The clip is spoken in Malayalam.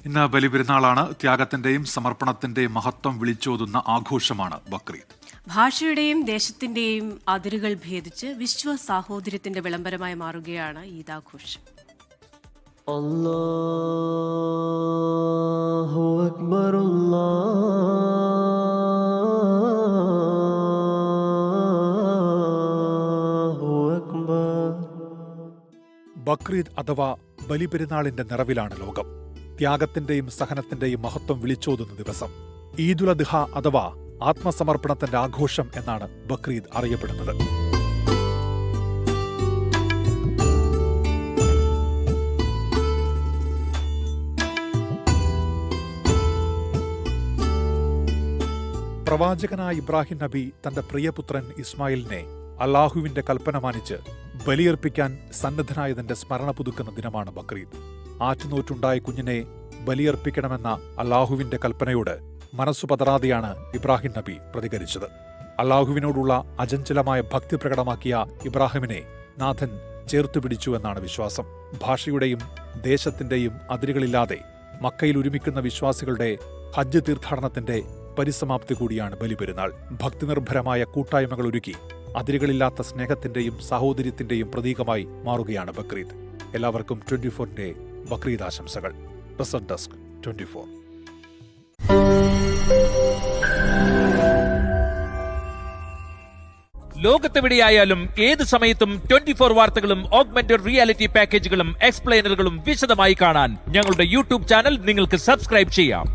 ഇന്ന് ബലിപെരുന്നാളാണ്. ത്യാഗത്തിന്റെയും സമർപ്പണത്തിന്റെയും മഹത്വം വിളിച്ചോതുന്ന ആഘോഷമാണ് ബക്രീദ്. ഭാഷയുടെയും ദേശത്തിന്റെയും അതിരുകൾ ഭേദിച്ച് വിശ്വ സാഹോദര്യത്തിന്റെ വിളംബരമായി മാറുകയാണ് ഈദാഘോഷം. അല്ലാഹു അക്ബർ അല്ലാഹു അക്ബർ. ബക്രീദ് അഥവാ ബലിപെരുന്നാളിന്റെ നിറവിലാണ് ലോകം. ത്യാഗത്തിന്റെയും സഹനത്തിന്റെയും മഹത്വം വിളിച്ചോതുന്ന ദിവസം. ഈദുൽ അദ്ഹ അഥവാ ആത്മസമർപ്പണത്തിന്റെ ആഘോഷം എന്നാണ് ബക്രീദ് അറിയപ്പെടുന്നത്. പ്രവാചകനായ ഇബ്രാഹിം നബി തന്റെ പ്രിയപുത്രൻ ഇസ്മായിലിനെ അല്ലാഹുവിന്റെ കൽപ്പന മാനിച്ച് ബലിയർപ്പിക്കാൻ സന്നദ്ധനായതിന്റെ സ്മരണ പുതുക്കുന്ന ദിനമാണ് ബക്രീദ്. ആറ്റുനോറ്റുണ്ടായ കുഞ്ഞിനെ ബലിയർപ്പിക്കണമെന്ന അല്ലാഹുവിന്റെ കൽപ്പനയോട് മനസ്സു പതറാതെയാണ് ഇബ്രാഹിം നബി പ്രതികരിച്ചത്. അല്ലാഹുവിനോടുള്ള അചഞ്ചലമായ ഭക്തി പ്രകടമാക്കിയ ഇബ്രാഹിമിനെ നാഥൻ ചേർത്തുപിടിച്ചു എന്നാണ് വിശ്വാസം. ഭാഷയുടെയും ദേശത്തിന്റെയും അതിരുകളില്ലാതെ മക്കയിൽ ഒരുമിക്കുന്ന വിശ്വാസികളുടെ ഹജ്ജ് തീർത്ഥാടനത്തിന്റെ പരിസമാപ്തി കൂടിയാണ് ബലിപെരുന്നാൾ. ഭക്തിനിർഭരമായ കൂട്ടായ്മകൾ ഒരുക്കി അതിരുകളില്ലാത്ത സ്നേഹത്തിന്റെയും സാഹോദര്യത്തിന്റെയും പ്രതീകമായി മാറുകയാണ് ബക്രീദ്. എല്ലാവർക്കും 24-ന്റെ ബക്രീദ് ആശംസകൾ. Research desk 24. ലോകത്തെവിടെയായാലും ഏത് സമയത്തും 24 വാർത്തകളും ഓഗ്മെന്റഡ് റിയാലിറ്റി പാക്കേജുകളും എക്സ്പ്ലെയിനറുകളും വിശദമായി കാണാൻ ഞങ്ങളുടെ യൂട്യൂബ് ചാനൽ നിങ്ങൾക്ക് സബ്സ്ക്രൈബ് ചെയ്യാം.